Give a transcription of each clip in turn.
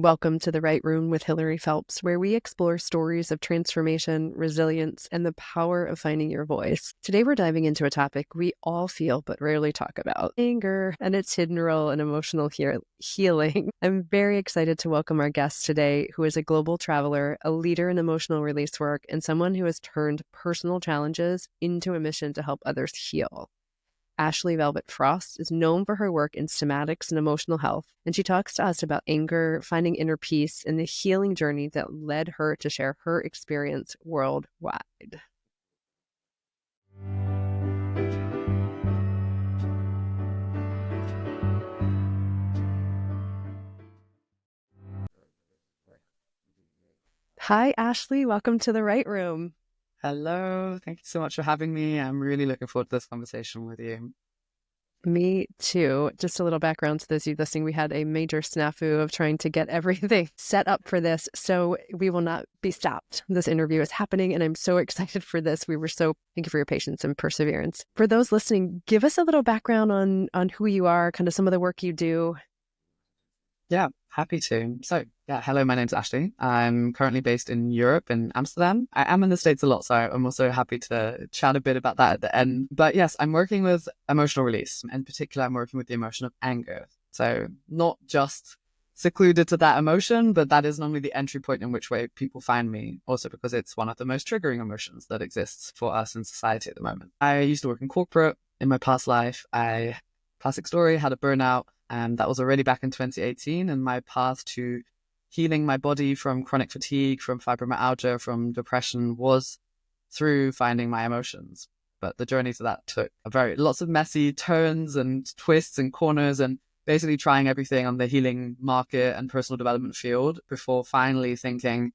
Welcome to the Right Room with Hilary Phelps, where we explore stories of transformation, resilience, and the power of finding your voice. Today, we're diving into a topic we all feel but rarely talk about: anger and its hidden role in emotional healing. I'm very excited to welcome our guest today, who is a global traveler, a leader in emotional release work, and someone who has turned personal challenges into a mission to help others heal. Ashley Velvet Frost is known for her work in somatics and emotional health, and she talks to us about anger, finding inner peace, and the healing journey that led her to share her experience worldwide. Hi, Ashley. Welcome to the Right Room. Hello, thank you so much for having me. I'm really looking forward to this conversation with you. Me too. Just a little background to those of you listening. We had a major snafu of trying to get everything set up for this, so we will not be stopped. This interview is happening, and I'm so excited for this. Thank you for your patience and perseverance. For those listening, give us a little background on who you are, kind of some of the work you do. Yeah, happy to. Hello, my name's Ashley. I'm currently based in Europe, in Amsterdam. I am in the States a lot, so I'm also happy to chat a bit about that at the end. But yes, I'm working with emotional release. In particular, I'm working with the emotion of anger. So not just secluded to that emotion, but that is normally the entry point in which way people find me, also because it's one of the most triggering emotions that exists for us in society at the moment. I used to work in corporate in my past life. Classic story, had a burnout, and that was already back in 2018. And my path to healing my body from chronic fatigue, from fibromyalgia, from depression was through finding my emotions. But the journey to that took lots of messy turns and twists and corners, and basically trying everything on the healing market and personal development field before finally thinking,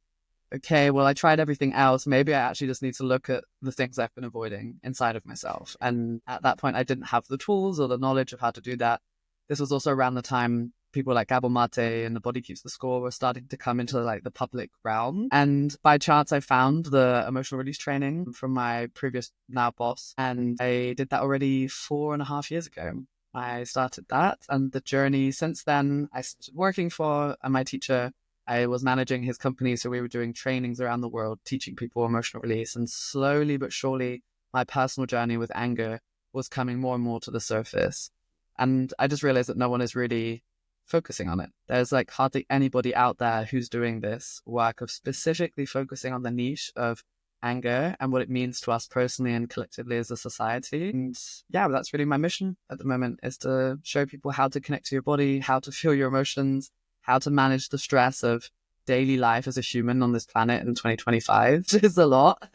okay, well, I tried everything else. Maybe I actually just need to look at the things I've been avoiding inside of myself. And at that point, I didn't have the tools or the knowledge of how to do that. This was also around the time people like Gabor Mate and The Body Keeps the Score were starting to come into like the public realm. And by chance, I found the emotional release training from my previous now boss. And I did that already 4.5 years ago. I started that, and the journey since then, I started working for my teacher. I was managing his company, so we were doing trainings around the world, teaching people emotional release. And slowly but surely, my personal journey with anger was coming more and more to the surface. And I just realized that no one is really focusing on it. There's like hardly anybody out there who's doing this work of specifically focusing on the niche of anger and what it means to us personally and collectively as a society. And yeah, that's really my mission at the moment, is to show people how to connect to your body, how to feel your emotions, how to manage the stress of daily life as a human on this planet in 2025, which is a lot.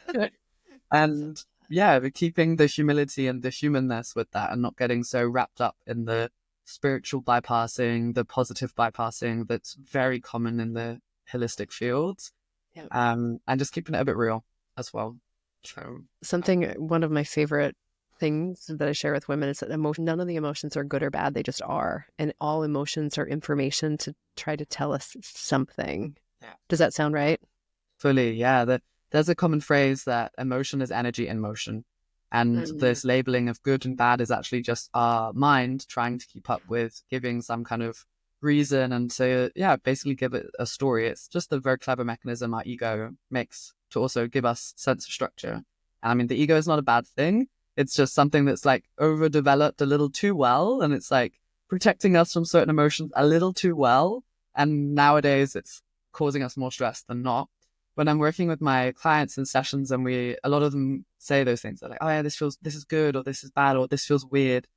And yeah, but keeping the humility and the humanness with that, and not getting so wrapped up in the spiritual bypassing, the positive bypassing that's very common in the holistic fields. Yeah. And just keeping it a bit real as well. So One of my favorite things that I share with women is that none of the emotions are good or bad. They just are. And all emotions are information to try to tell us something. Yeah. Does that sound right? Fully, yeah. There's a common phrase that emotion is energy in motion. And this labeling of good and bad is actually just our mind trying to keep up with giving some kind of reason. And so, yeah, basically give it a story. It's just a very clever mechanism our ego makes to also give us sense of structure. And I mean, the ego is not a bad thing. It's just something that's like overdeveloped a little too well. And it's like protecting us from certain emotions a little too well. And nowadays it's causing us more stress than not. When I'm working with my clients in sessions, and a lot of them say those things. They're like, oh yeah, this is good, or this is bad, or this feels weird.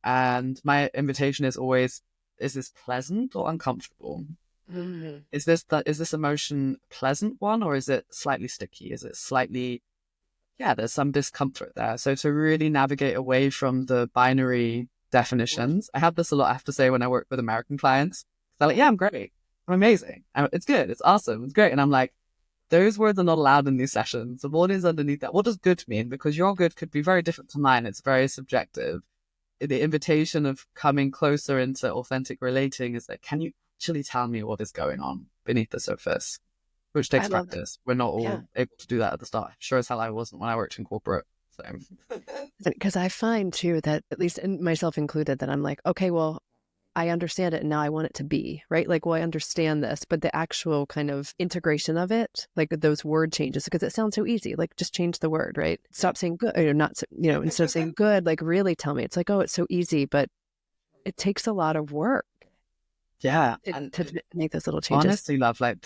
And my invitation is always, is this pleasant or uncomfortable? Mm-hmm. Is this emotion a pleasant one, or is it slightly sticky? Is it slightly, there's some discomfort there. So to really navigate away from the binary definitions. I have this a lot, I have to say, when I work with American clients. They're like, yeah, I'm great. I'm amazing. It's good. It's awesome. It's great. And I'm like, those words are not allowed in these sessions. So what is underneath that? What does good mean? Because your good could be very different to mine. It's very subjective. The invitation of coming closer into authentic relating is like, can you actually tell me what is going on beneath the surface? Which takes practice. We're not all able to do that at the start. Sure as hell I wasn't when I worked in corporate. Because I find too that, at least myself included, that I'm like, okay, well, I understand it and now I want it to be, right? Like, well, I understand this, but the actual kind of integration of it, like those word changes, because it sounds so easy, like just change the word, right? Stop saying good, or not, instead of saying good, like really tell me. It's like, oh, it's so easy, but it takes a lot of work Yeah. And to make those little changes. honestly, love, like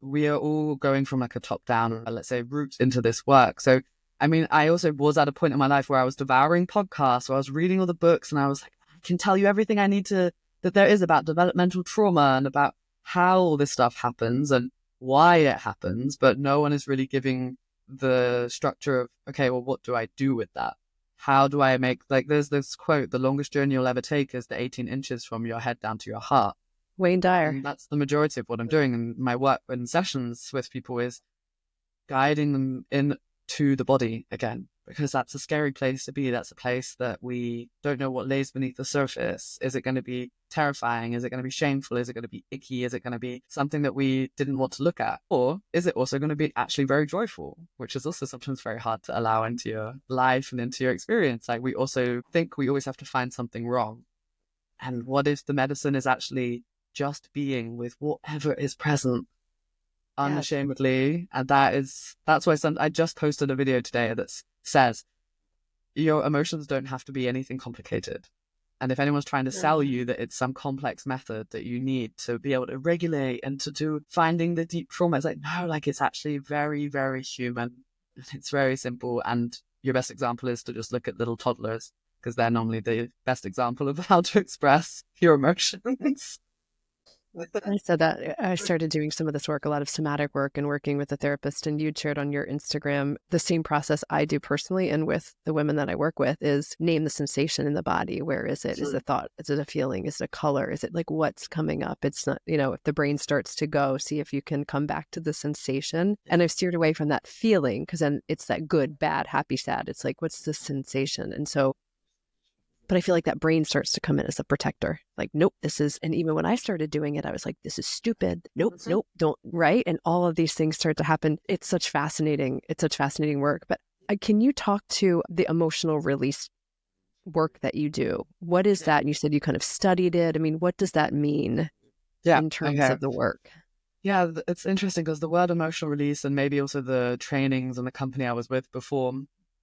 we are all going from like a top down, let's say, route into this work. So, I mean, I also was at a point in my life where I was devouring podcasts, where I was reading all the books, and I was like, I can tell you everything I need to, that there is about developmental trauma and about how all this stuff happens and why it happens. But no one is really giving the structure of, okay, well, what do I do with that? How do I make, like, there's this quote, the longest journey you'll ever take is the 18 inches from your head down to your heart. Wayne Dyer. And that's the majority of what I'm doing. And my work in sessions with people is guiding them into the body again, because that's a scary place to be. That's a place that we don't know what lays beneath the surface. Is it going to be terrifying? Is it going to be shameful? Is it going to be icky? Is it going to be something that we didn't want to look at? Or is it also going to be actually very joyful, which is also sometimes very hard to allow into your life and into your experience? Like, we also think we always have to find something wrong. And what if the medicine is actually just being with whatever is present unashamedly? And that's why I just posted a video today that says your emotions don't have to be anything complicated. And if anyone's trying to sell you that it's some complex method that you need to be able to regulate and to do finding the deep trauma, it's like, no, like, it's actually very, very human. It's very simple. And your best example is to just look at little toddlers, because they're normally the best example of how to express your emotions. I said that I started doing some of this work, a lot of somatic work and working with a therapist, and you'd shared on your Instagram the same process I do personally and with the women that I work with is name the sensation in the body. Where is it? Is it a thought? Is it a feeling? Is it a color? Is it like what's coming up? It's not, if the brain starts to go, see if you can come back to the sensation. And I've steered away from that feeling, because then it's that good, bad, happy, sad. It's like, what's the sensation? And so, but I feel like that brain starts to come in as a protector. Like, nope, this is, and even when I started doing it, I was like, this is stupid. Nope, nope, don't, right? And all of these things start to happen. It's such fascinating work. But can you talk to the emotional release work that you do? What is that? And you said you kind of studied it. I mean, what does that mean in terms of the work? Yeah, it's interesting because the word emotional release, and maybe also the trainings and the company I was with before,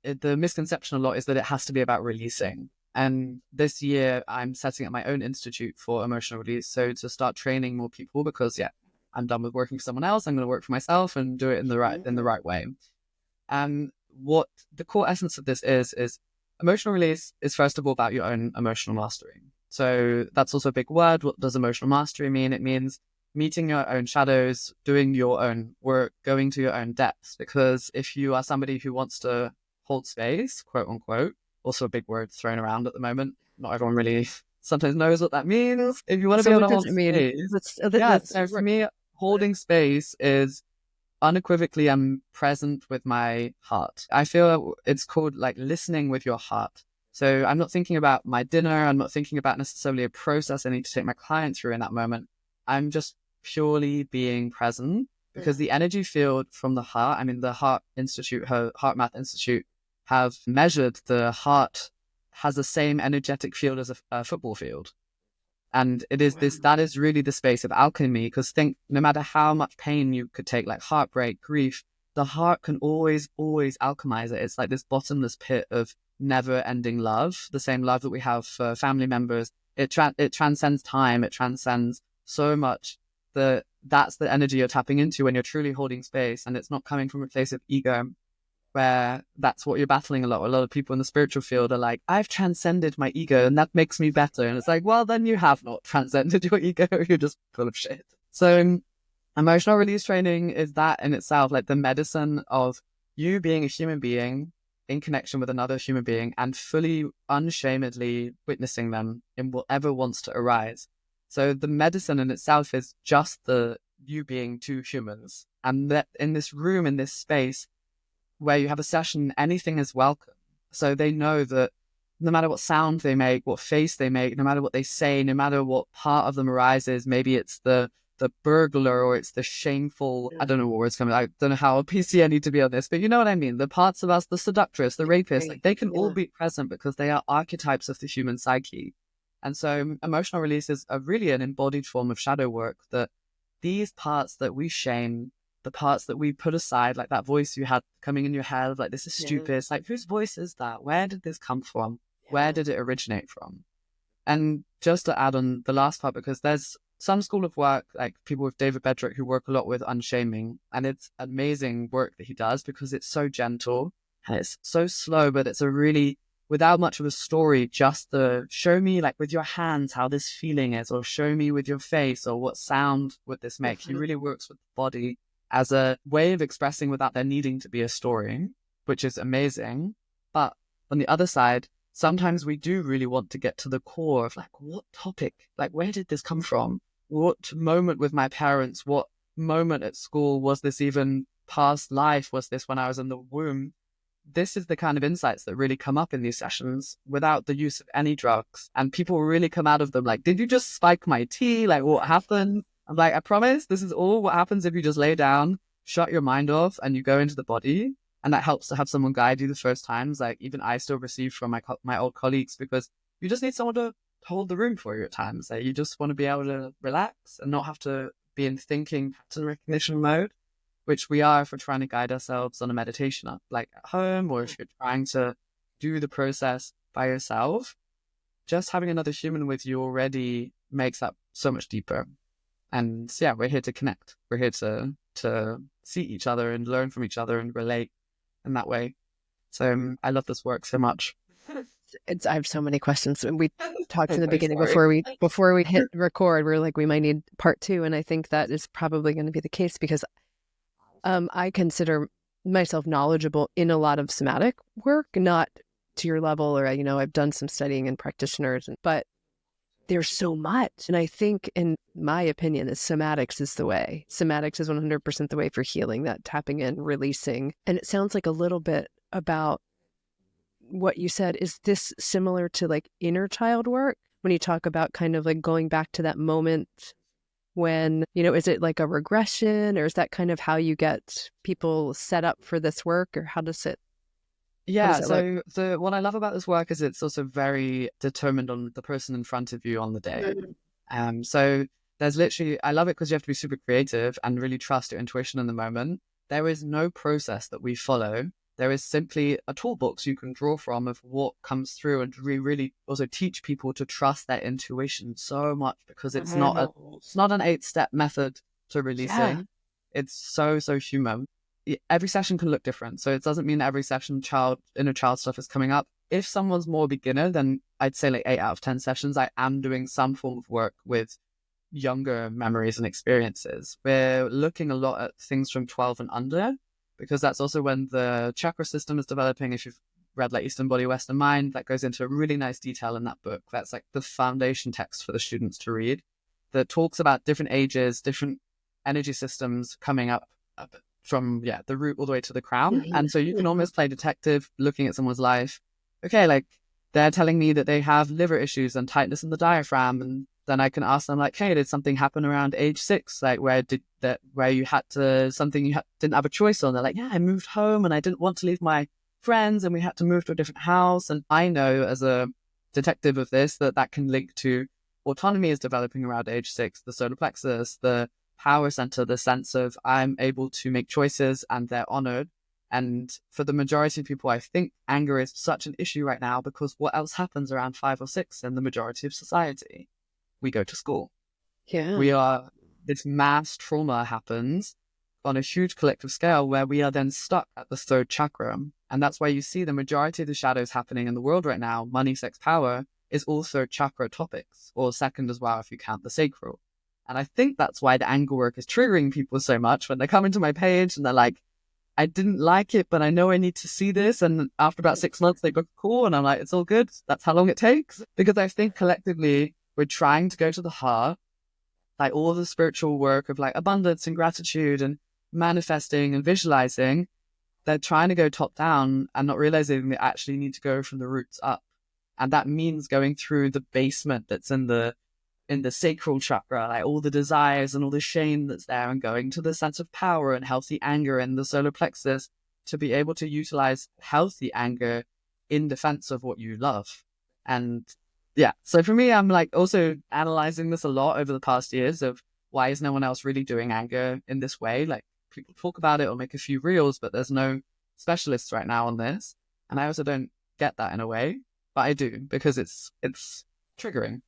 the misconception a lot is that it has to be about releasing. And this year, I'm setting up my own institute for emotional release. So to start training more people, because I'm done with working for someone else. I'm going to work for myself and do it in the right way. And what the core essence of this is emotional release is first of all about your own emotional mastery. So that's also a big word. What does emotional mastery mean? It means meeting your own shadows, doing your own work, going to your own depths. Because if you are somebody who wants to hold space, quote unquote, also a big word thrown around at the moment. Not everyone really sometimes knows what that means. If you want to be able to hold space, so for me, holding space is unequivocally I'm present with my heart. I feel it's called like listening with your heart. So I'm not thinking about my dinner. I'm not thinking about necessarily a process I need to take my client through in that moment. I'm just purely being present, because the energy field from the heart, I mean, the Heart Institute, Heart Math Institute, have measured the heart has the same energetic field as a football field. And it is that is really the space of alchemy, because think, no matter how much pain you could take, like heartbreak, grief, the heart can always alchemize it. It's like this bottomless pit of never ending love, the same love that we have for family members. It transcends time. It transcends so much. That's the energy you're tapping into when you're truly holding space. And it's not coming from a place of ego, where that's what you're battling a lot. A lot of people in the spiritual field are like, I've transcended my ego and that makes me better. And it's like, well, then you have not transcended your ego. You're just full of shit. So emotional release training is that in itself, like the medicine of you being a human being in connection with another human being and fully unshamedly witnessing them in whatever wants to arise. So the medicine in itself is just the you being two humans. And that in this room, in this space, where you have a session, anything is welcome. So they know that no matter what sound they make, what face they make, no matter what they say, no matter what part of them arises, maybe it's the burglar or it's the shameful, I don't know what words coming, I don't know how PC I need to be on this, but you know what I mean? The parts of us, the seductress, the rapist, like they can all be present because they are archetypes of the human psyche. And so emotional release is really an embodied form of shadow work, that these parts that we shame, the parts that we put aside, like that voice you had coming in your head of like, this is stupid. It's like, whose voice is that? Where did this come from? Where did it originate from? And just to add on the last part, because there's some school of work, like people with David Bedrick, who work a lot with unshaming, and it's amazing work that he does because it's so gentle and it's so slow, but it's a really, without much of a story, just the show me like with your hands how this feeling is, or show me with your face, or what sound would this make. He really works with the body as a way of expressing without there needing to be a story, which is amazing. But on the other side, sometimes we do really want to get to the core of like, what topic, like where did this come from? What moment with my parents, what moment at school, was this even past life? Was this when I was in the womb? This is the kind of insights that really come up in these sessions without the use of any drugs. And people really come out of them like, did you just spike my tea? Like, what happened? I'm like, I promise this is all what happens if you just lay down, shut your mind off, and you go into the body. And that helps to have someone guide you the first times. Like even I still receive from my old colleagues, because you just need someone to hold the room for you at times. Like you just want to be able to relax and not have to be in thinking pattern recognition mode, which we are if we're trying to guide ourselves on a meditation up, like at home, or if you're trying to do the process by yourself. Just having another human with you already makes that so much deeper. And yeah, we're here to connect. We're here to see each other and learn from each other and relate in that way. So I love this work so much. I have so many questions. And we talked in the I'm beginning sorry. before we hit record, we are like, we might need part 2. And I think that is probably going to be the case because I consider myself knowledgeable in a lot of somatic work, not to your level, or, I've done some studying in practitioners, but there's so much. And I think, in my opinion, is somatics is the way. Somatics is 100% the way for healing, that tapping in, releasing. And it sounds like a little bit about what you said. Is this similar to like inner child work when you talk about kind of like going back to that moment when, is it like a regression, or is that kind of how you get people set up for this work, or how does it? Yeah, so what I love about this work is it's also very determined on the person in front of you on the day. So there's literally, I love it because you have to be super creative and really trust your intuition in the moment. There is no process that we follow. There is simply a toolbox you can draw from of what comes through, and we really also teach people to trust their intuition so much, because it's not an 8-step method to releasing. Yeah. It's so human. Every session can look different. So it doesn't mean every session inner child stuff is coming up. If someone's more beginner, then I'd say like 8 out of 10 sessions, I am doing some form of work with younger memories and experiences. We're looking a lot at things from 12 and under, because that's also when the chakra system is developing. If you've read like Eastern Body, Western Mind, that goes into really nice detail in that book. That's like the foundation text for the students to read, that talks about different ages, different energy systems coming up from the root all the way to the crown. And so you can almost play detective looking at someone's life. Okay, like they're telling me that they have liver issues and tightness in the diaphragm, and then I can ask them like, hey, did something happen around age 6? Like where you had to, something you didn't have a choice on? They're like, yeah, I moved home and I didn't want to leave my friends and we had to move to a different house. And I know as a detective of this that can link to autonomy is developing around age 6, the solar plexus, the power center, the sense of I'm able to make choices and they're honored. And for the majority of people, I think anger is such an issue right now, because what else happens around 5 or 6 in the majority of society? We go to school. Yeah. This mass trauma happens on a huge collective scale, where we are then stuck at the 3rd chakra. And that's why you see the majority of the shadows happening in the world right now, money, sex, power, is all 3rd chakra topics, or 2nd as well if you count the sacral. And I think that's why the anger work is triggering people so much when they come into my page and they're like, I didn't like it, but I know I need to see this. And after about 6 months, they go, cool. And I'm like, it's all good. That's how long it takes. Because I think collectively, we're trying to go to the heart, like all the spiritual work of like abundance and gratitude and manifesting and visualizing. They're trying to go top down and not realizing they actually need to go from the roots up. And that means going through the basement that's in the sacral chakra, like all the desires and all the shame that's there, and going to the sense of power and healthy anger in the solar plexus to be able to utilize healthy anger in defense of what you love. And Yeah. So for me, I'm like also analyzing this a lot over the past years of why is no one else really doing anger in this way? Like people talk about it or make a few reels, but there's no specialists right now on this. And I also don't get that in a way, but I do because it's triggering.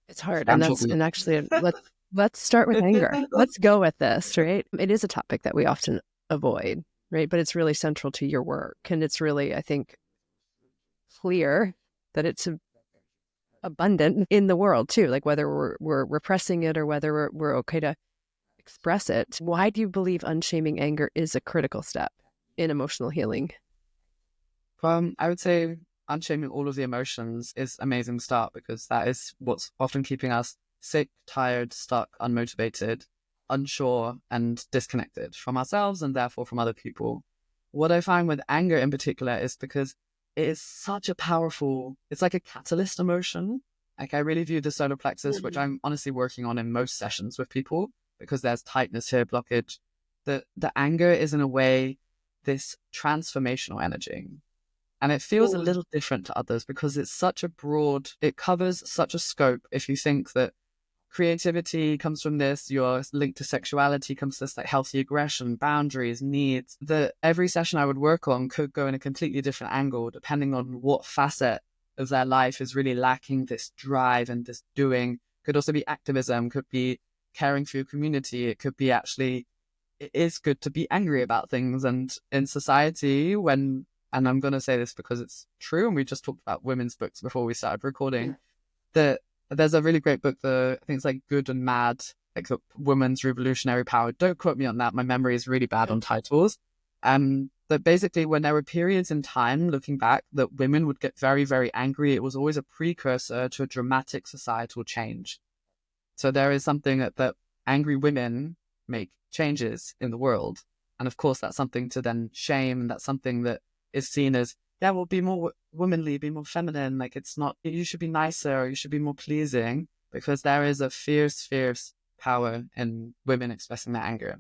It's hard. I'm talking. And actually, let's start with anger. Let's go with this, right? It is a topic that we often avoid, right? But it's really central to your work. And it's really, I think, clear that it's abundant in the world too, like whether we're repressing it or whether we're okay to express it. Why do you believe unshaming anger is a critical step in emotional healing? I would say unshaming all of the emotions is an amazing start because that is what's often keeping us sick, tired, stuck, unmotivated, unsure, and disconnected from ourselves and therefore from other people. What I find with anger in particular is because it is such a powerful, it's like a catalyst emotion. Like I really view the solar plexus, which I'm honestly working on in most sessions with people because there's tightness here, blockage. The anger is in a way this transformational energy. And it feels a little different to others because it's such a broad, it covers such a scope. If you think that creativity comes from this, your link to sexuality comes to this, like healthy aggression, boundaries, needs, that every session I would work on could go in a completely different angle depending on what facet of their life is really lacking this drive and this doing. Could also be activism, could be caring for your community. It could be actually, it is good to be angry about things. And in society, when, and I'm going to say this because it's true, and we just talked about women's books before we started recording, that there's a really great book, I think it's like Good and Mad, like the Women's Revolutionary Power. Don't quote me on that. My memory is really bad on titles. That basically when there were periods in time, looking back, that women would get very, very angry, it was always a precursor to a dramatic societal change. So there is something that angry women make changes in the world. And of course, that's something to then shame. That's something that is seen as, yeah, well, be more womanly, be more feminine. Like it's not, you should be nicer, or you should be more pleasing, because there is a fierce, fierce power in women expressing their anger.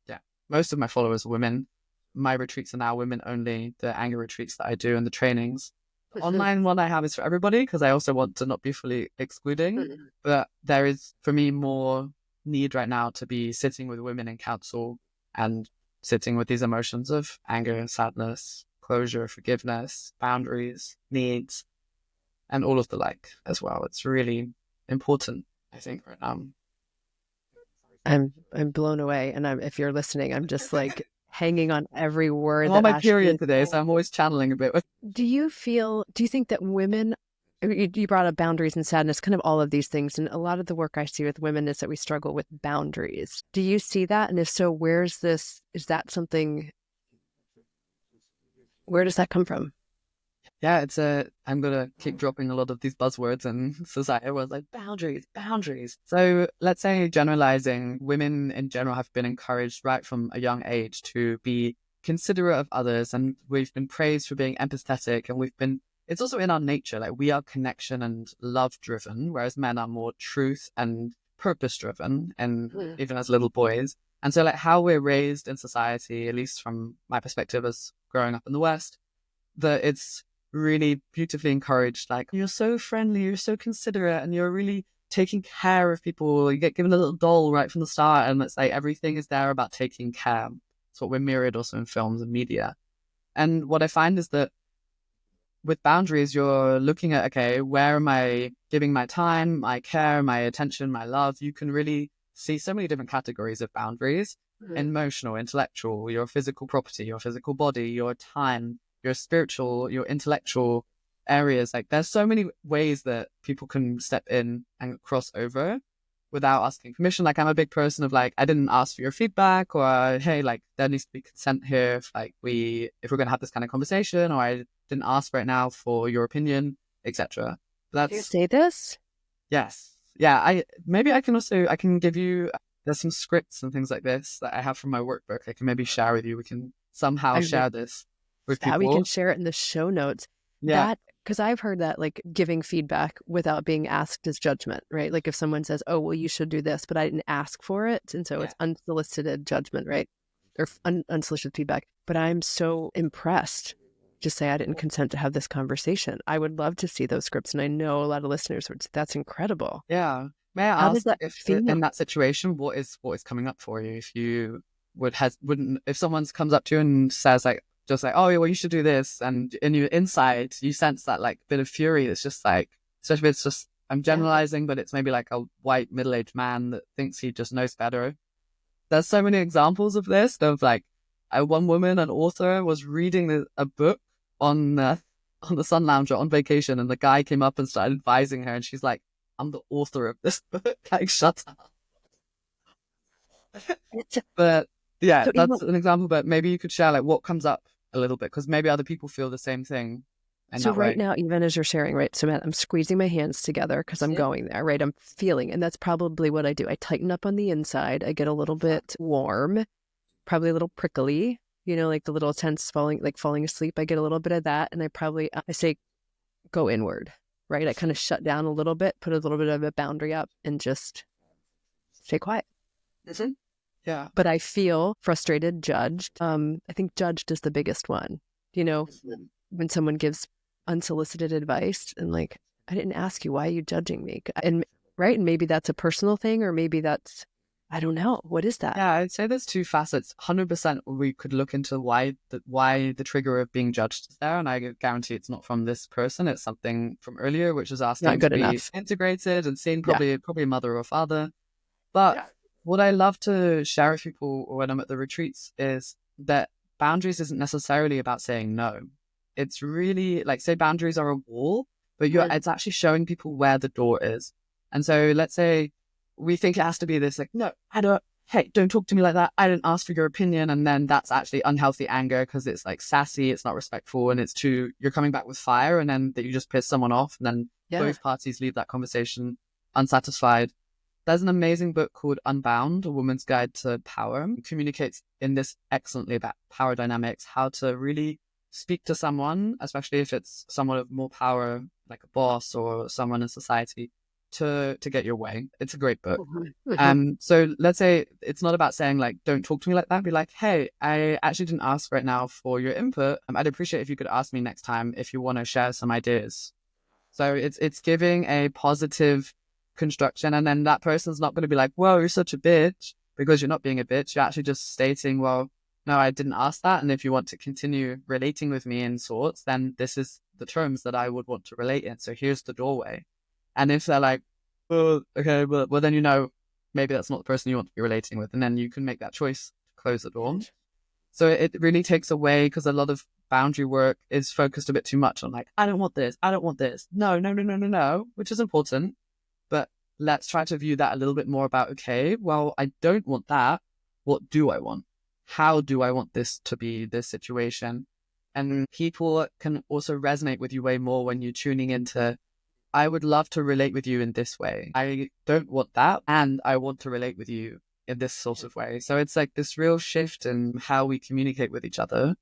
Yeah. Most of my followers are women. My retreats are now women only, the anger retreats that I do and the trainings. The online one I have is for everybody because I also want to not be fully excluding. But there is, for me, more need right now to be sitting with women in council and sitting with these emotions of anger, sadness, closure, forgiveness, boundaries, needs, and all of the like as well. It's really important, I think, right now. I'm blown away, and if you're listening, I'm just like hanging on every word I'm on that my Ashley period is today, so I'm always channeling a bit. Do you think that women, you brought up boundaries and sadness, kind of all of these things. And a lot of the work I see with women is that we struggle with boundaries. Do you see that? And if so, is that something, where does that come from? Yeah, I'm going to keep dropping a lot of these buzzwords in society where it's like boundaries, boundaries. So let's say generalizing, women in general have been encouraged right from a young age to be considerate of others. And we've been praised for being empathetic. And it's also in our nature, like we are connection and love driven, whereas men are more truth and purpose driven. And even as little boys. And so like how we're raised in society, at least from my perspective as growing up in the West, that it's really beautifully encouraged. Like, you're so friendly, you're so considerate, and you're really taking care of people. You get given a little doll right from the start, and it's like everything is there about taking care. It's what we're mirrored also in films and media. And what I find is that with boundaries, you're looking at, okay, where am I giving my time, my care, my attention, my love? You can really see so many different categories of boundaries: emotional, intellectual, your physical property, your physical body, your time, your spiritual, your intellectual areas. Like there's so many ways that people can step in and cross over without asking permission. Like I'm a big person of like, I didn't ask for your feedback, or hey, like there needs to be consent here if if we're going to have this kind of conversation, or I didn't ask right now for your opinion, etc. Do you say this? Yes. Yeah, I can give you, there's some scripts and things like this that I have from my workbook I can maybe share with you. We can somehow share this with How we can people. share it in the show notes. Yeah. Because I've heard that like giving feedback without being asked is judgment, right? Like if someone says, oh, well, you should do this, but I didn't ask for it. And so Yeah. it's unsolicited judgment, right? Or unsolicited feedback. But I'm so impressed just say, I didn't consent to have this conversation. I would love to see those scripts. And I know a lot of listeners would say, that's incredible. Yeah. May I How does ask that if in feel? that situation, what is coming up for you? If you wouldn't, if someone comes up to you and says like, just like, oh, yeah, well, you should do this. And in your inside, you sense that like bit of fury. It's just like, especially if it's just, I'm Yeah. generalizing, but it's maybe like a white middle-aged man that thinks he just knows better. There's so many examples of this. Of like, one woman, an author, was reading a book on on the Sun Lounger on vacation, and the guy came up and started advising her, and she's like, "I'm the author of this book. Like, shut up." It's, But yeah, so, that's an example. But maybe you could share like what comes up a little bit, because maybe other people feel the same thing in so that right way. now, even as you're sharing, right? So Matt, I'm squeezing my hands together because I'm Mhm. going there, right? I'm feeling, and that's probably what I do. I tighten up on the inside. I get a little bit warm, probably a little prickly, like the little tense falling asleep. I get a little bit of that. And I say, go inward, right? I kind of shut down a little bit, put a little bit of a boundary up and just stay quiet. Mhm. Yeah. But I feel frustrated, judged. I think judged is the biggest one, you know, Mhm. when someone gives unsolicited advice and like, I didn't ask you, why are you judging me? And right. And maybe that's a personal thing, or maybe I don't know. What is that? Yeah, I'd say there's two facets. 100% we could look into why the trigger of being judged is there, and I guarantee it's not from this person. It's something from earlier, which is Not asking to good be enough. integrated and seen, Yeah. probably a mother or father. But Yeah. what I love to share with people when I'm at the retreats is that boundaries isn't necessarily about saying no. It's really like, say boundaries are a wall, but Mm. it's actually showing people where the door is. And so let's say we think it has to be this like, no, I don't, hey, don't talk to me like that. I didn't ask for your opinion. And then that's actually unhealthy anger, because it's like sassy, it's not respectful, and you're coming back with fire, and then that you just piss someone off, and then Yeah. both parties leave that conversation unsatisfied. There's an amazing book called Unbound, A Woman's Guide to Power. It communicates in this excellently about power dynamics, how to really speak to someone, especially if it's someone of more power, like a boss or someone in society, to get your way. It's a great book. Mhm. Mhm. So let's say it's not about saying like, don't talk to me like that. Be like, hey, I actually didn't ask right now for your input. I'd appreciate if you could ask me next time if you want to share some ideas. So it's giving a positive construction, and then that person's not going to be like, whoa, you're such a bitch, because you're not being a bitch. You're actually just stating, well, no, I didn't ask that. And if you want to continue relating with me in sorts, then this is the terms that I would want to relate in. So here's the doorway. And if they're like, well, okay, well then maybe that's not the person you want to be relating with, and then you can make that choice to close the door. So it really takes away, because a lot of boundary work is focused a bit too much on like, I don't want this, I don't want this. No, no, no, no, no, no, which is important. But let's try to view that a little bit more about, okay, well, I don't want that. What do I want? How do I want this to be, this situation? And people can also resonate with you way more when you're tuning into, I would love to relate with you in this way. I don't want that. And I want to relate with you in this sort of way. So it's like this real shift in how we communicate with each other.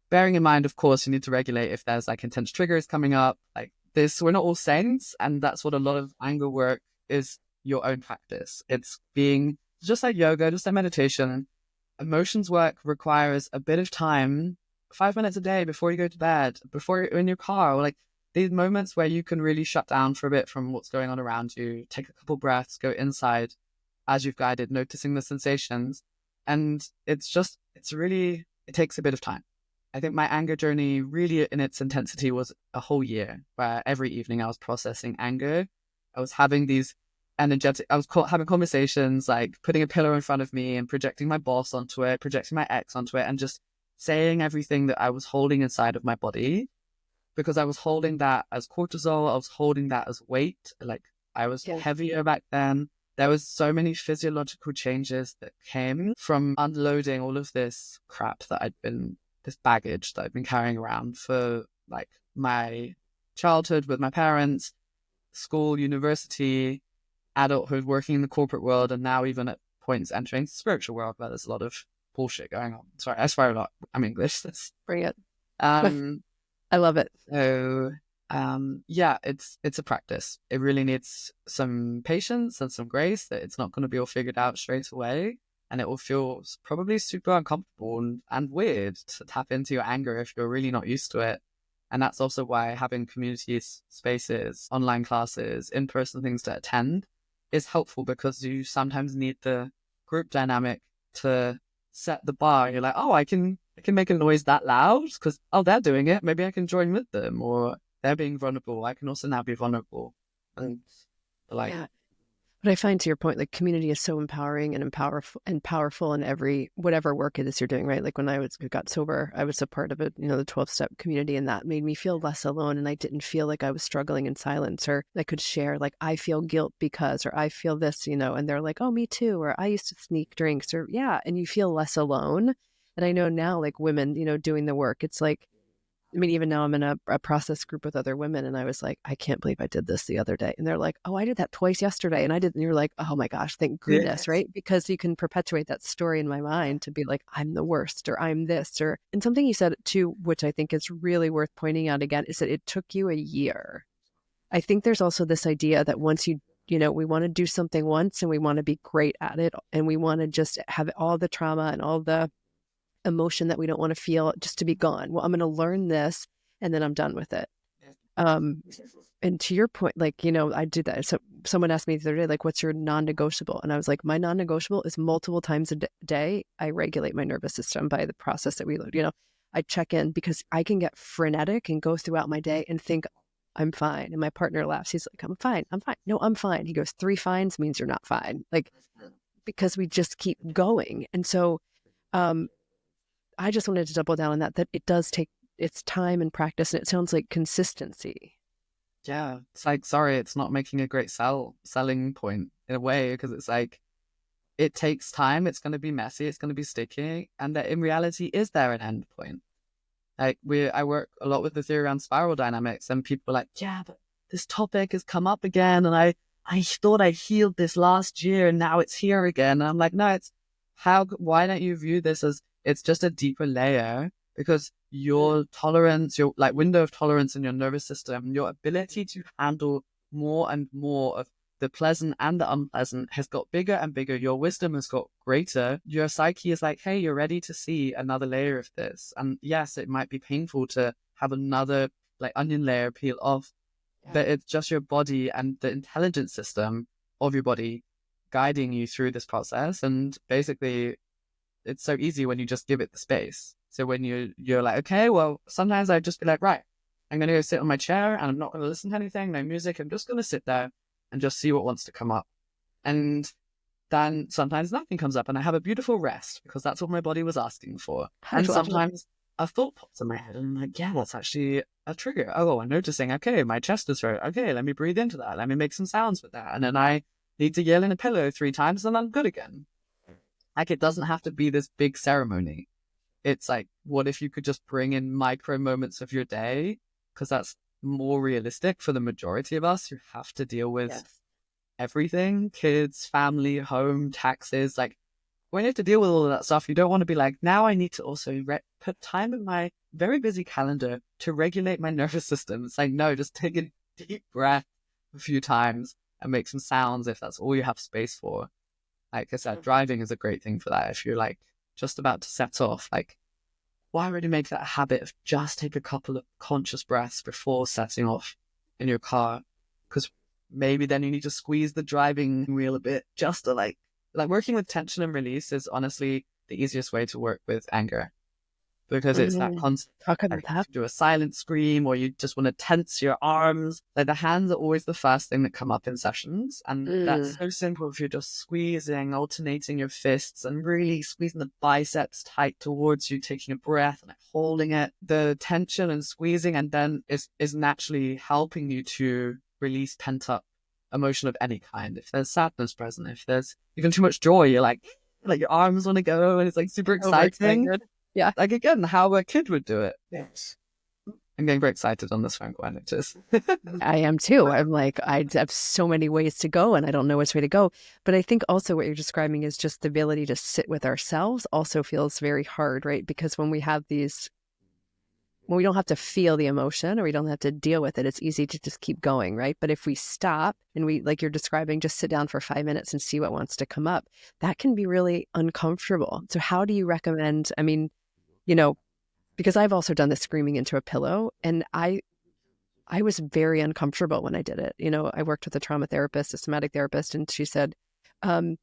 Bearing in mind, of course, you need to regulate if there's like intense triggers coming up. Like this, we're not all saints. And that's what a lot of anger work is, your own practice. It's being just like yoga, just like meditation. Emotions work requires a bit of time, 5 minutes a day before you go to bed, before you're in your car, or like these moments where you can really shut down for a bit from what's going on around you, take a couple breaths, go inside as you've guided, noticing the sensations. And it takes a bit of time. I think my anger journey really in its intensity was a whole year, where every evening I was processing anger. I was having these having conversations, like putting a pillow in front of me and projecting my boss onto it, projecting my ex onto it, and just saying everything that I was holding inside of my body, because I was holding that as cortisol. I was holding that as weight. Like I was Yeah. heavier back then. There was so many physiological changes that came from unloading all of this crap this baggage that I've been carrying around for like my childhood with my parents, school, university, adulthood, working in the corporate world, and now even at points entering the spiritual world where there's a lot of bullshit going on. Sorry, I swear a lot. I'm English. Bring it. Um, I love it. so yeah, it's a practice. It really needs some patience and some grace, that it's not going to be all figured out straight away. And it will feel probably super uncomfortable and weird to tap into your anger if you're really not used to it. And that's also why having community spaces, online classes, in-person things to attend is helpful, because you sometimes need the group dynamic to set the bar. You're like, oh, I can make a noise that loud because, oh, they're doing it. Maybe I can join with them, or they're being vulnerable. I can also now be vulnerable. And like, Yeah. But I find, to your point, like community is so empowering and powerful in every whatever work it is you're doing, right? Like when got sober, I was a part of it, the 12-step community, and that made me feel less alone. And I didn't feel like I was struggling in silence, or I could share like I feel guilt because, or I feel this, and they're like, oh, me too, or I used to sneak drinks, or yeah, and you feel less alone. And I know now, like women, doing the work, it's like, I mean, even now I'm in a process group with other women, and I was like, I can't believe I did this the other day. And they're like, oh, I did that twice yesterday. And I didn't. And you're like, oh my gosh, thank goodness, yes, right? Because you can perpetuate that story in my mind to be like, I'm the worst, or I'm this, or, and something you said too, which I think is really worth pointing out again, is that it took you a year. I think there's also this idea that once we want to do something once and we want to be great at it, and we want to just have all the trauma and all the emotion that we don't want to feel just to be gone. Well, I'm going to learn this and then I'm done with it. Um, and to your point, like, I do that. So someone asked me the other day, like, what's your non-negotiable? And I was like, my non-negotiable is multiple times a day. I regulate my nervous system by the process that we learned. I check in because I can get frenetic and go throughout my day and think I'm fine. And my partner laughs. He's like, I'm fine. I'm fine. No, I'm fine. He goes, 3 fines means you're not fine. Like, because we just keep going. And so, I just wanted to double down on that it does take its time and practice, and it sounds like consistency. yeah, it's like, sorry, it's not making a great selling point in a way, because it's like, it takes time. It's going to be messy. It's going to be sticky. And that in reality, is there an end point? Like I work a lot with the theory around spiral dynamics, and people are like, yeah, but this topic has come up again. And I thought I healed this last year and now it's here again. And I'm like, no, why don't you view this as it's just a deeper layer? Because your tolerance, your like window of tolerance in your nervous system, your ability to handle more and more of the pleasant and the unpleasant has got bigger and bigger. Your wisdom has got greater. Your psyche is like, hey, you're ready to see another layer of this. And yes, it might be painful to have another like onion layer peel off, but it's just your body and the intelligence system of your body guiding you through this process. And basically, it's so easy when you just give it the space. So when you're like, okay, well, sometimes I just be like, right, I'm going to go sit on my chair and I'm not going to listen to anything, no music. I'm just going to sit there and just see what wants to come up. And then sometimes nothing comes up and I have a beautiful rest because that's what my body was asking for. I And love it. sometimes a thought pops in my head and I'm like, yeah, that's actually a trigger. Oh, I'm noticing, okay, my chest is hurt. Okay, let me breathe into that. Let me make some sounds with that. And then I need to yell in a pillow 3 times and I'm good again. Like, it doesn't have to be this big ceremony. It's like, what if you could just bring in micro moments of your day? Because that's more realistic for the majority of us who have to deal with everything, kids, family, home, taxes. Like, when you have to deal with all of that stuff, you don't want to be like, now I need to also put time in my very busy calendar to regulate my nervous system. It's like, no, just take a deep breath a few times and make some sounds if that's all you have space for. Like I said, driving is a great thing for that. If you're like just about to set off, like, why already make that a habit of just take a couple of conscious breaths before setting off in your car? Because maybe then you need to squeeze the driving wheel a bit just to like working with tension and release is honestly the easiest way to work with anger. Because it's that constant, Talk about like, that. do a silent scream or you just want to tense your arms. Like, the hands are always the first thing that come up in sessions. And that's so simple if you're just squeezing, alternating your fists and really squeezing the biceps tight towards you, taking a breath and like holding it. The tension and squeezing and then is naturally helping you to release pent up emotion of any kind. If there's sadness present, if there's even too much joy, you're like your arms want to go and it's like super exciting. Yeah. Like, again, how a kid would do it. Yes. I'm getting very excited on this phone call, I notice. I am too. I'm like, I have so many ways to go and I don't know which way to go. But I think also what you're describing is just the ability to sit with ourselves also feels very hard, right? Because when we have these when we don't have to feel the emotion or we don't have to deal with it, it's easy to just keep going, right? But if we stop and we, like you're describing, just sit down for 5 minutes and see what wants to come up, that can be really uncomfortable. So how do you recommend, I mean, you know, because I've also done the screaming into a pillow, and I was very uncomfortable when I did it. I worked with a trauma therapist, a somatic therapist, and she said, um,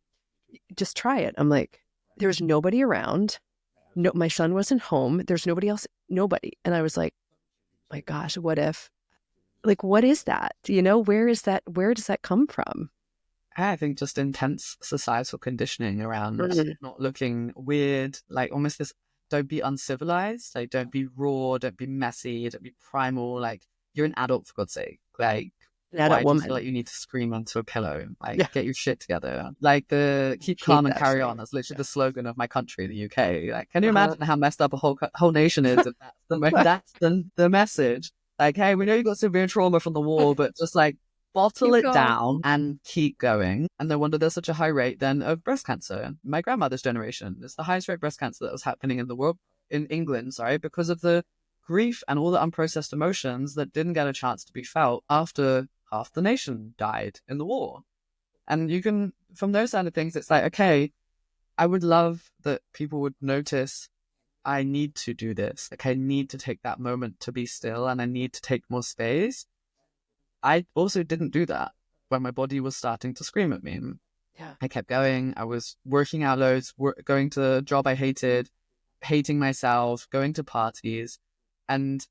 just try it. I'm like, there's nobody around. No, my son wasn't home. There's nobody else, nobody. And I was like, my gosh, what if, like, what is that? Where is that? Where does that come from? I think just intense societal conditioning around Mhm. not looking weird, like almost this, don't be uncivilized, like don't be raw, don't be messy, don't be primal, like you're an adult for God's sake. Like, An adult why do you feel woman. like you need to scream onto a pillow? Like, Yeah. get your shit together. Like the keep Hate calm and that carry shit. on. That's literally the slogan of my country, the UK. Like, can you Uh-huh. imagine how messed up a whole nation is? If that's the message. Like, hey, we know you got severe trauma from the war, but just like bottle Keep it going. down and keep going. And no wonder there's such a high rate then of breast cancer. My grandmother's generation, it's the highest rate of breast cancer that was happening in the world, in England, sorry, because of the grief and all the unprocessed emotions that didn't get a chance to be felt after half the nation died in the war. And you can, from those kind of things, it's like, okay, I would love that people would notice I need to do this. Like, I need to take that moment to be still and I need to take more space. I also didn't do that when my body was starting to scream at me. Yeah. I kept going. I was working out loads, going to a job I hated, hating myself, going to parties. And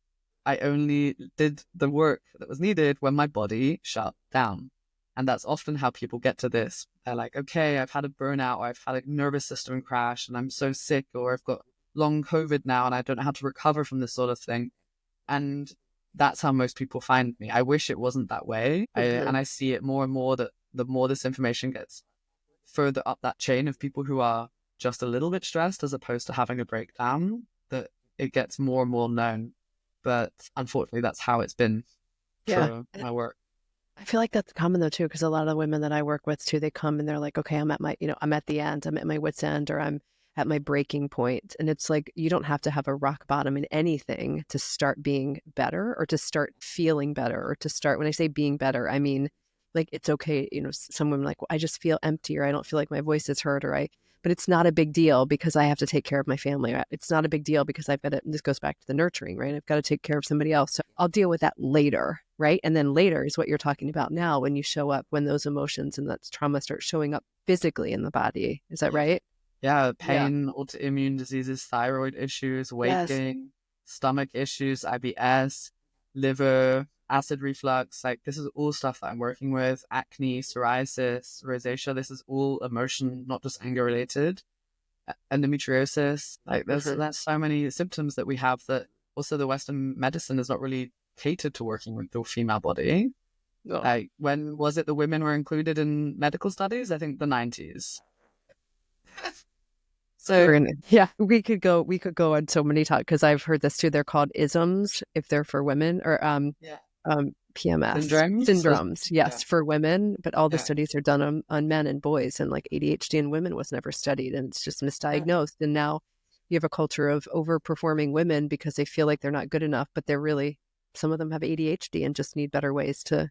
I only did the work that was needed when my body shut down. And that's often how people get to this. They're like, okay, I've had a burnout, or I've had a nervous system crash, and I'm so sick, or I've got long COVID now, and I don't know how to recover from this sort of thing. And that's how most people find me. I wish it wasn't that way. Mhm. And I see it more and more that the more this information gets further up that chain of people who are just a little bit stressed as opposed to having a breakdown, that it gets more and more known. But unfortunately, that's how it's been Yeah. for my work. I feel like that's common though too, because a lot of the women that I work with too, they come and they're like, okay, I'm at the end, I'm at my wit's end, or I'm at my breaking point. And it's like, you don't have to have a rock bottom in anything to start being better or to start feeling better or to start, when I say being better, I mean, like, it's okay. Some women like, well, I just feel empty or I don't feel like my voice is heard but it's not a big deal because I have to take care of my family. It's not a big deal because I've got to, this goes back to the nurturing, right? I've got to take care of somebody else. So I'll deal with that later, right? And then later is what you're talking about now when you show up, when those emotions and that trauma start showing up physically in the body. Is that right? Yeah, Yeah. pain, autoimmune diseases, thyroid issues, weight Yes. gain, stomach issues, IBS, liver, acid reflux. Like, this is all stuff that I'm working with. Acne, psoriasis, rosacea. This is all emotion, not just anger related. Endometriosis. Like, Hmm. there's so many symptoms that we have that also the Western medicine is not really catered to working with the female body. Oh. Like, when was it the women were included in medical studies? I think the 90s. So, Yeah, we could go on so many times because I've heard this too. They're called isms if they're for women, or yeah, PMS syndromes. syndromes. Yeah, Yes, for women, but all the yeah, studies are done on men and boys, and like ADHD in women was never studied, and it's just yeah, misdiagnosed. And now you have a culture of overperforming women because they feel like they're not good enough, but they're really, some of them have ADHD and just need better ways to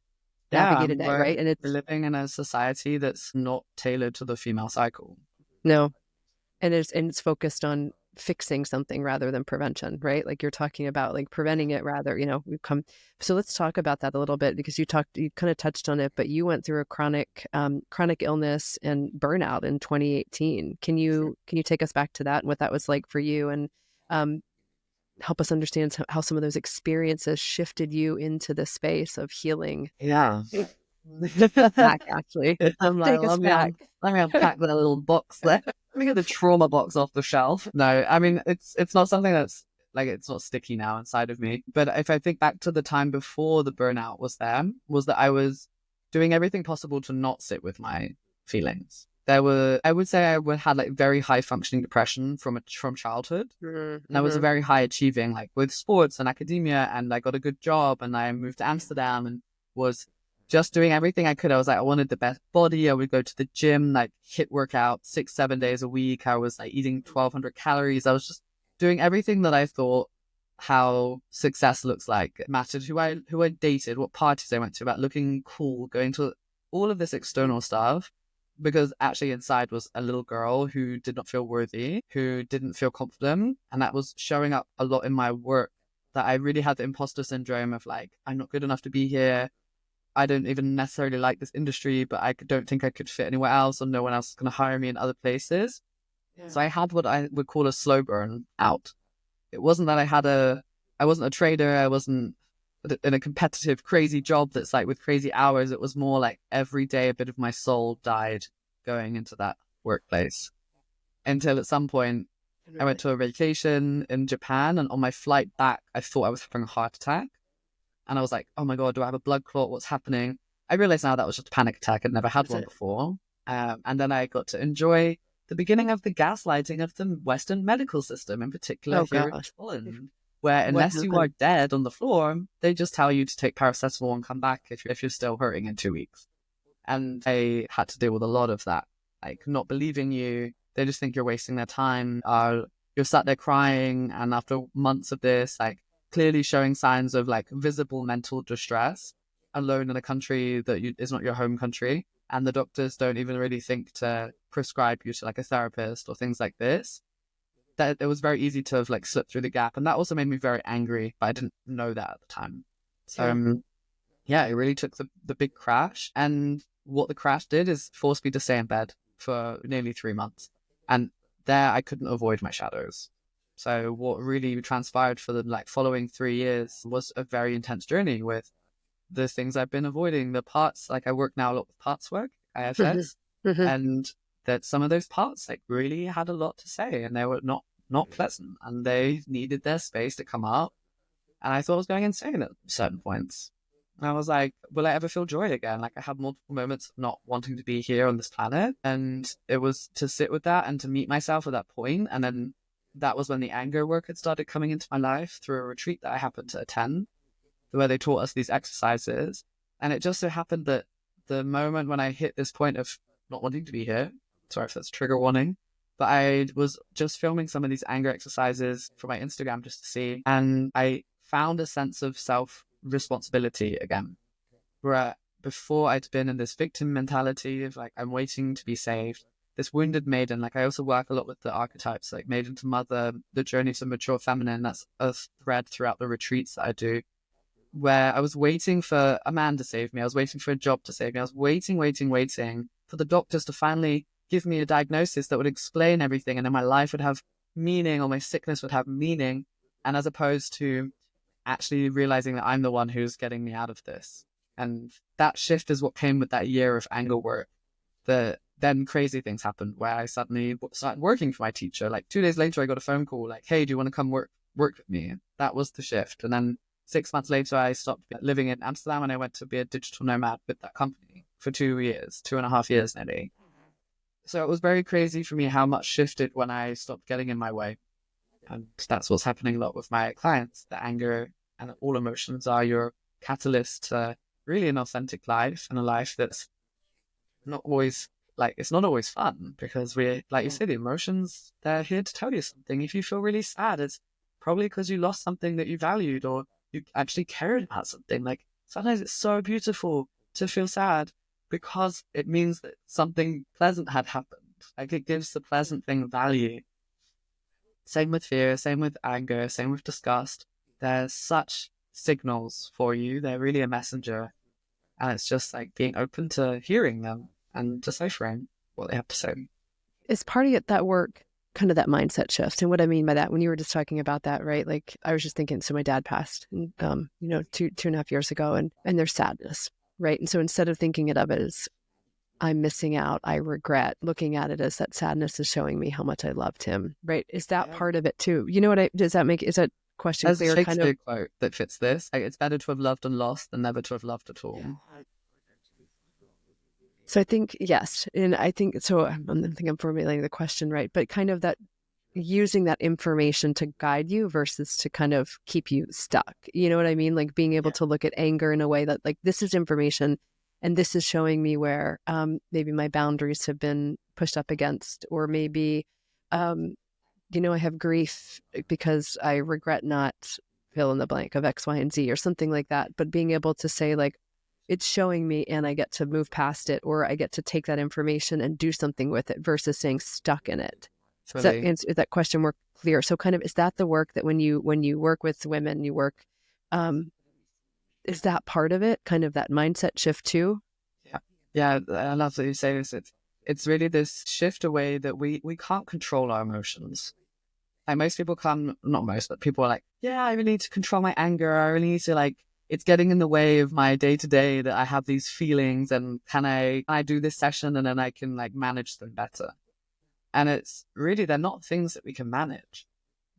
yeah. navigate a day, right? And We're it's living in a society that's not tailored to the female cycle. no, and it's focused on fixing something rather than prevention, right? Like you're talking about like preventing it rather, we've come. So let's talk about that a little bit because you kind of touched on it, but you went through a chronic illness and burnout in 2018. Can you take us back to that and what that was like for you, and um, help us understand how some of those experiences shifted you into the space of healing? Yeah. Back, actually, I'm like, take us let back. me unpack that little box there. Let me get the trauma box off the shelf. No, I mean, it's not something that's like, it's not sticky now inside of me. But if I think back to the time before the burnout was there, was that I was doing everything possible to not sit with my feelings. I would say had like very high functioning depression from childhood. And I was Mm-hmm. very high achieving, like with sports and academia, and I got a good job, and I moved to Amsterdam and was just doing everything I could. I was like, I wanted the best body. I would go to the gym, like hit workout 6, 7 days a week. I was like eating 1,200 calories. I was just doing everything that I thought how success looks like. It mattered who I dated, what parties I went to, about looking cool, going to all of this external stuff. Because actually inside was a little girl who did not feel worthy, who didn't feel confident. And that was showing up a lot in my work, that I really had the imposter syndrome of like, I'm not good enough to be here. I don't even necessarily like this industry, but I don't think I could fit anywhere else, or no one else is going to hire me in other places. Yeah. So I had what I would call a slow burn out. It wasn't that I wasn't a trader. I wasn't in a competitive, crazy job that's like with crazy hours. It was more like every day a bit of my soul died going into that workplace, until at some point I went to a vacation in Japan, and on my flight back, I thought I was having a heart attack. And I was like, oh my God, do I have a blood clot? What's happening? I realized now that was just a panic attack. I'd never had That's one it. before. And then I got to enjoy the beginning of the gaslighting of the Western medical system, in particular Oh here in gosh. Holland, where What unless you are happened? dead on the floor, they just tell you to take paracetamol and come back if you're still hurting in 2 weeks. And I had to deal with a lot of that, like not believing you. They just think you're wasting their time. You're sat there crying, and after months of this, like clearly showing signs of like visible mental distress, alone in a country that is not your home country, and the doctors don't even really think to prescribe you to like a therapist or things like this. That it was very easy to have like slipped through the gap, and that also made me very angry, but I didn't know that at the time. So Yeah. yeah, it really took the big crash. And what the crash did is force me to stay in bed for nearly 3 months. And there I couldn't avoid my shadows. So what really transpired for the like following 3 years was a very intense journey with the things I've been avoiding, the parts, like I work now a lot with parts work, Hmm. IFS, Hmm. and that some of those parts like really had a lot to say, and they were not pleasant, and they needed their space to come up. And I thought I was going insane at certain points. And I was like, will I ever feel joy again? Like I had multiple moments of not wanting to be here on this planet. And it was to sit with that and to meet myself at that point. And then that was when the anger work had started coming into my life through a retreat that I happened to attend, where they taught us these exercises. And it just so happened that the moment when I hit this point of not wanting to be here, sorry if that's trigger warning, but I was just filming some of these anger exercises for my Instagram just to see. And I found a sense of self responsibility again, where before I'd been in this victim mentality of like, I'm waiting to be saved. This wounded maiden, like I also work a lot with the archetypes, like maiden to mother, the journey to mature feminine. That's a thread throughout the retreats that I do, where I was waiting for a man to save me. I was waiting for a job to save me. I was waiting for the doctors to finally give me a diagnosis that would explain everything. And then my life would have meaning, or my sickness would have meaning. And as opposed to actually realizing that I'm the one who's getting me out of this. And that shift is what came with that year of anger work. Then crazy things happened where I suddenly started working for my teacher. Like 2 days later, I got a phone call like, hey, do you want to come work with me? That was the shift. And then 6 months later, I stopped living in Amsterdam and I went to be a digital nomad with that company for 2 years, 2.5 years nearly. So it was very crazy for me how much shifted when I stopped getting in my way. And that's what's happening a lot with my clients. The anger and all emotions are your catalyst to really an authentic life, and a life that's not always like, it's not always fun, because we, like you Yeah. said, the emotions, they're here to tell you something. If you feel really sad, it's probably because you lost something that you valued, or you actually cared about something. Like sometimes it's so beautiful to feel sad because it means that something pleasant had happened. Like it gives the pleasant thing value. Same with fear, same with anger, same with disgust. They're such signals for you. They're really a messenger. And it's just like being open to hearing them and deciphering what they have to say. Is part of it that work kind of that mindset shift? And what I mean by that, when you were just talking about that, right? Like I was just thinking, so my dad passed, two and a half years ago, and there's sadness, right? And so instead of thinking it of it as I'm missing out, I regret, looking at it as that sadness is showing me how much I loved him, right? Is that Yeah. part of it too? You know what is that question There's a clear? Kind of. Shakespeare quote that fits this. Like, it's better to have loved and lost than never to have loved at all. So I think, yes. And I think, so I'm formulating the question right, but kind of that using that information to guide you versus to kind of keep you stuck. You know what I mean? Like being able Yeah. to look at anger in a way that like, this is information and this is showing me where maybe my boundaries have been pushed up against, or maybe, I have grief because I regret not fill in the blank of X, Y, and Z or something like that. But being able to say like, it's showing me and I get to move past it, or I get to take that information and do something with it versus staying stuck in it. Fully. Is that question more clear? So kind of, is that the work that when you work with women, you work, um, is that part of it? Kind of that mindset shift too? Yeah. Yeah. I love that you say this. It's really this shift away that we can't control our emotions. Like most people come, not most, but people are like, yeah, I really need to control my anger. I really need to like, it's getting in the way of my day to day that I have these feelings, and can I do this session and then I can like manage them better. And it's really, they're not things that we can manage.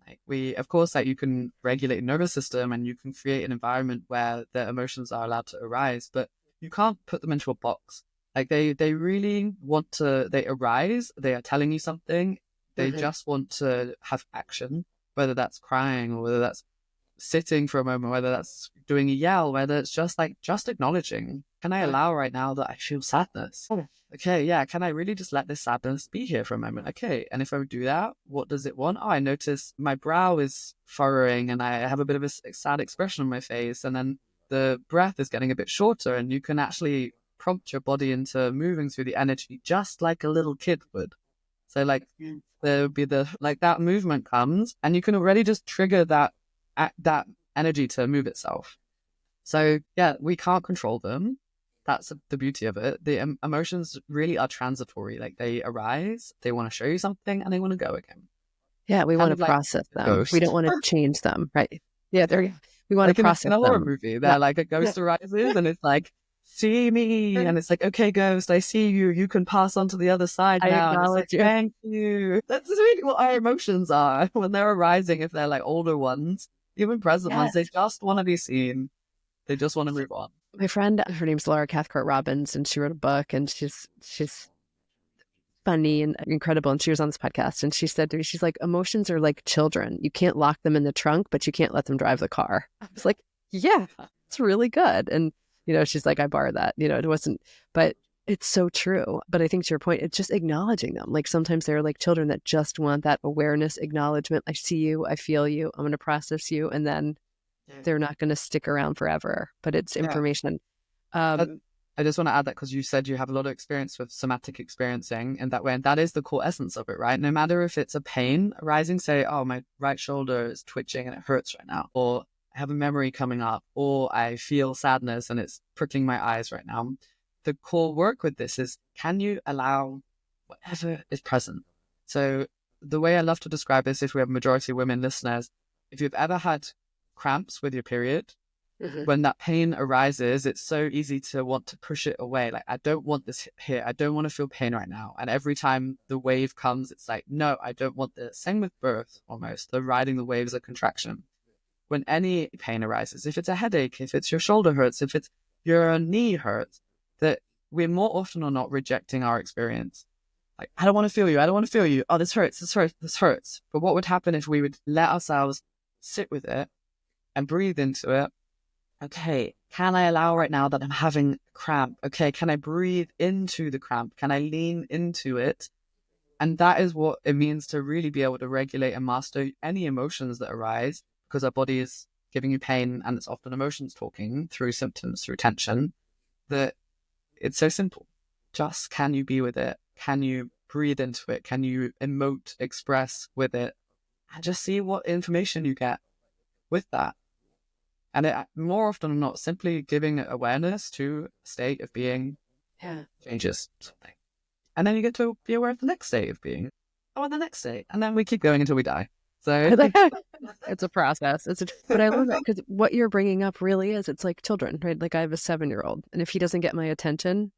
Like of course, like you can regulate your nervous system and you can create an environment where the emotions are allowed to arise, but you can't put them into a box. Like they really want to, they arise, they are telling you something, they Mm-hmm. just want to have action, whether that's crying or whether that's sitting for a moment, whether that's doing a yell, whether it's just like, just acknowledging, can I allow right now that I feel sadness? Okay, yeah, can I really just let this sadness be here for a moment? Okay, and if I do that, what does it want? Oh, I notice my brow is furrowing and I have a bit of a sad expression on my face, and then the breath is getting a bit shorter, and you can actually prompt your body into moving through the energy just like a little kid would. So like there would be like that movement comes, and you can already just trigger that energy to move itself. So yeah, we can't control them. That's the beauty of it. The emotions really are transitory. Like they arise, they want to show you something, and they want to go again. Yeah, we want Kind to of like process a them. We don't ghost. want to change them, right? Yeah, we want to Like in process a horror them. movie, Yeah, they're like a yeah, ghost arises, and it's like, see me, and it's like, okay, ghost, I see you. You can pass on to the other side I now, and it's like, acknowledge you. thank you. That's really what our emotions are when they're arising. If they're like older ones, even present ones, Yes. they just want to be seen. They just want to move on. My friend, her name's Laura Cathcart Robbins, and she wrote a book, and she's funny and incredible. And she was on this podcast, and she said to me, she's like, emotions are like children. You can't lock them in the trunk, but you can't let them drive the car. I was like, yeah, it's really good. And she's like, I borrowed that. It wasn't, but it's so true. But I think to your point, it's just acknowledging them. Like sometimes they're like children that just want that awareness, acknowledgement. I see you, I feel you, I'm going to process you, and then they're not going to stick around forever. But it's Yeah. information. Uh, Um, I just want to add that because you said you have a lot of experience with somatic experiencing in that way, and that is the core essence of it, right? No matter if it's a pain arising, say, oh, my right shoulder is twitching and it hurts right now, or I have a memory coming up, or I feel sadness and it's prickling my eyes right now. The core work with this is, can you allow whatever is present? So the way I love to describe this, if we have majority women listeners, if you've ever had cramps with your period, when that pain arises, it's so easy to want to push it away. Like, I don't want this here. I don't want to feel pain right now. And every time the wave comes, it's like, no, I don't want this. Same with birth, almost. The riding the waves of contraction. When any pain arises, if it's a headache, if it's your shoulder hurts, if it's your knee hurts, that we're more often or not rejecting our experience. Like, I don't want to feel you. I don't want to feel you. Oh, this hurts. This hurts. This hurts. But what would happen if we would let ourselves sit with it and breathe into it? Okay, can I allow right now that I'm having a cramp? Okay, can I breathe into the cramp? Can I lean into it? And that is what it means to really be able to regulate and master any emotions that arise, because our body is giving you pain, and it's often emotions talking through symptoms, through tension, that it's so simple. Just, can you be with it? Can you breathe into it? Can you emote, express with it? And just see what information you get with that. And it, more often than not, simply giving awareness to a state of being yeah. changes something. And then you get to be aware of the next state of being. Oh, and the next state. And then we keep going until we die. So It's a process. But I love that because what you're bringing up really is, it's like children, right? Like I have a 7-year-old, and if he doesn't get my attention,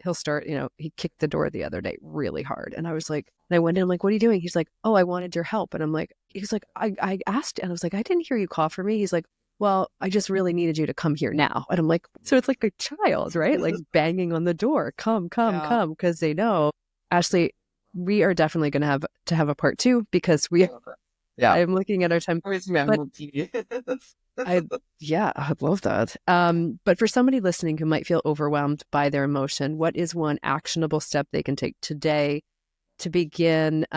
he'll start, he kicked the door the other day really hard. And I was like, and I went in, I'm like, what are you doing? He's like, oh, I wanted your help. And I'm like, he's like, I asked, and I was like, I didn't hear you call for me. He's like, well, I just really needed you to come here now. And I'm like, so it's like a child, right? Like banging on the door, come, yeah. come, because they know. Ashley, we are definitely going to have a part 2 because Yeah. I'm looking at our time, Always but remember TV. yeah, I love that. But for somebody listening who might feel overwhelmed by their emotion, what is one actionable step they can take today to begin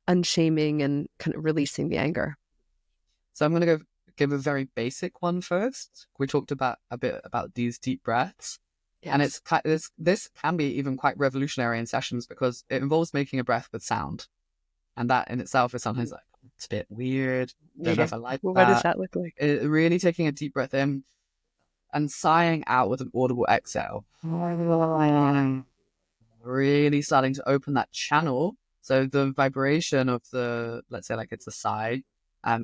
unshaming and kind of releasing the anger? So I'm going to go give a very basic one first. We talked about a bit about these deep breaths. And Yes. this can be even quite revolutionary in sessions because it involves making a breath with sound. And that in itself is sometimes like, it's a bit weird. Don't know Yeah. if I like Well, what does that. that look like? Really taking a deep breath in and sighing out with an audible exhale. Really starting to open that channel. So the vibration of the, let's say like it's a sigh,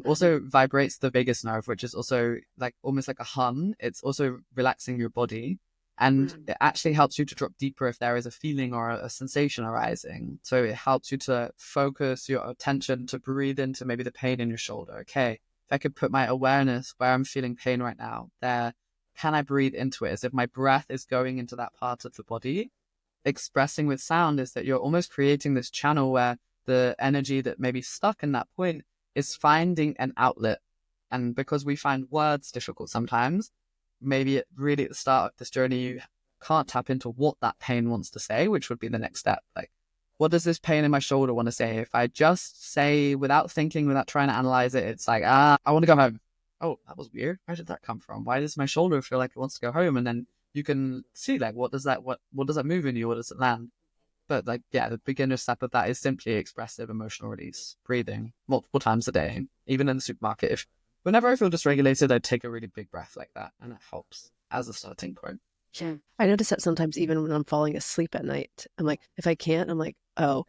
also vibrates the vagus nerve, which is also like almost like a hum. It's also relaxing your body. And Mm. it actually helps you to drop deeper if there is a feeling or a sensation arising. So it helps you to focus your attention to breathe into maybe the pain in your shoulder. Okay, if I could put my awareness where I'm feeling pain right now, there, can I breathe into it as if my breath is going into that part of the body? Expressing with sound is that you're almost creating this channel where the energy that may be stuck in that point is finding an outlet. And because we find words difficult sometimes, maybe really at the start of this journey, you can't tap into what that pain wants to say, which would be the next step. Like, what does this pain in my shoulder want to say? If I just say without thinking, without trying to analyze it, it's like, I want to go home. Oh, that was weird. Where did that come from? Why does my shoulder feel like it wants to go home? And then you can see like, what does that move in you? What does it land? But like, yeah, the beginner step of that is simply expressive emotional release, breathing multiple times a day, even in the supermarket. Whenever I feel dysregulated, I take a really big breath like that, and it helps as a starting point. Yeah. I notice that sometimes even when I'm falling asleep at night, I'm like, if I can't, I'm like, oh,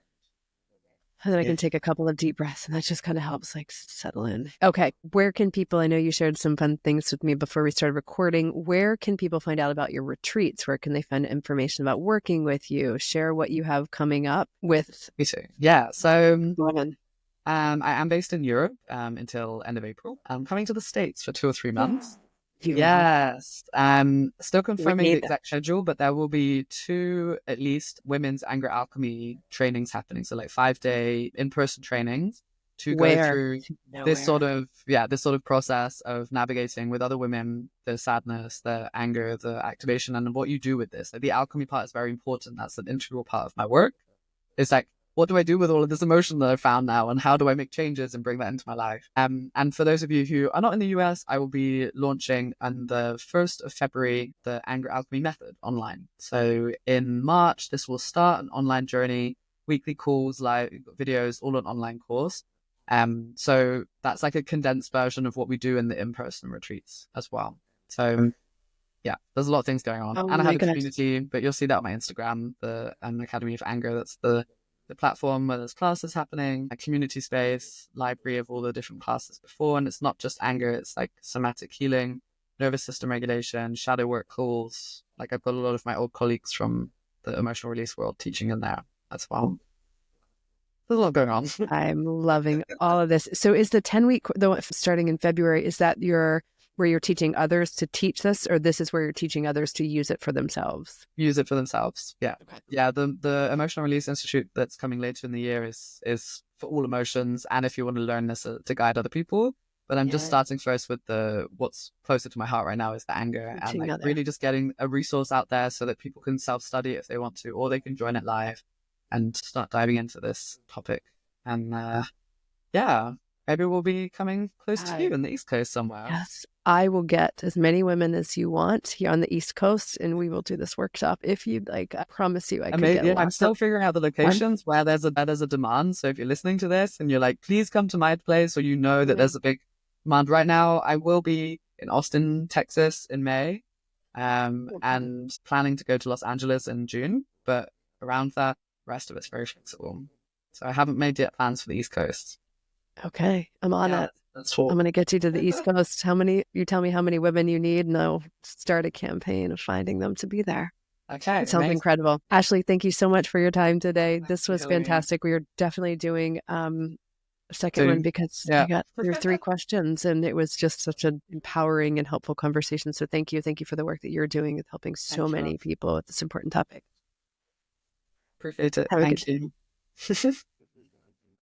and then I Yeah. can take a couple of deep breaths and that just kind of helps like settle in. Okay. Where can people, I know you shared some fun things with me before we started recording. Where can people find out about your retreats? Where can they find information about working with you? Share what you have coming up with Me too. Yeah. So women. I am based in Europe until end of April. I'm coming to the States for 2 or 3 months. You are. Yes. Still We confirming the need that. exact schedule, but there will be two, at least, women's anger alchemy trainings happening. So like 5-day in-person trainings to go Where? through Nowhere. this sort of process of navigating with other women, the sadness, the anger, the activation, and what you do with this. Like the alchemy part is very important. That's an integral part of my work. It's like, what do I do with all of this emotion that I found now, and how do I make changes and bring that into my life? And for those of you who are not in the US, I will be launching on the 1st of February the Anger Alchemy Method online. So in March, this will start an online journey, weekly calls, live videos, all an online course. So that's like a condensed version of what we do in the in-person retreats as well. So yeah, there's a lot of things going on. Oh And I have my a gosh. community, but you'll see that on my Instagram, the Academy of Anger. That's the platform where there's classes happening, a community space, library of all the different classes before. And it's not just anger, it's like somatic healing, nervous system regulation, shadow work calls. Like I've got a lot of my old colleagues from the emotional release world teaching in there as well. There's a lot going on. I'm loving all of this. So is the 10-week, though, starting in February, is that where you're teaching others to teach this, or this is where you're teaching others to use it for themselves? Use it for themselves. Yeah. Okay. Yeah. The Emotional Release Institute that's coming later in the year is for all emotions, and if you want to learn this to guide other people. But I'm just Yeah. starting first with what's closer to my heart right now is the anger, and Teaching like other. really just getting a resource out there so that people can self-study if they want to, or they can join it live and start diving into this topic. And yeah, maybe we'll be coming close to you I, in the East Coast somewhere. yes, I will get as many women as you want here on the East Coast, and we will do this workshop if you'd like. I promise you, I I could mean, get yeah, I'm lots of. still figuring out the locations where there's a demand. So if you're listening to this and you're like, please come to my place, or you know that there's a big demand right now, I will be in Austin, Texas in May, and planning to go to Los Angeles in June. But around that, rest of it's very flexible. So I haven't made yet plans for the East Coast. Okay, I'm on Yeah, it. that's I'm all. going to get you to the East Coast. You tell me how many women you need, and I'll start a campaign of finding them to be there. Okay, It sounds amazing. incredible. Ashley, thank you so much for your time today. Thank This you, was Hilary. fantastic. We are definitely doing a second one Soon. because I Yeah. got your 3 questions, and it was just such an empowering and helpful conversation. So thank you. Thank you for the work that you're doing with helping so Thank you. many people with this important topic. Appreciate it. Have a good Thank day. you.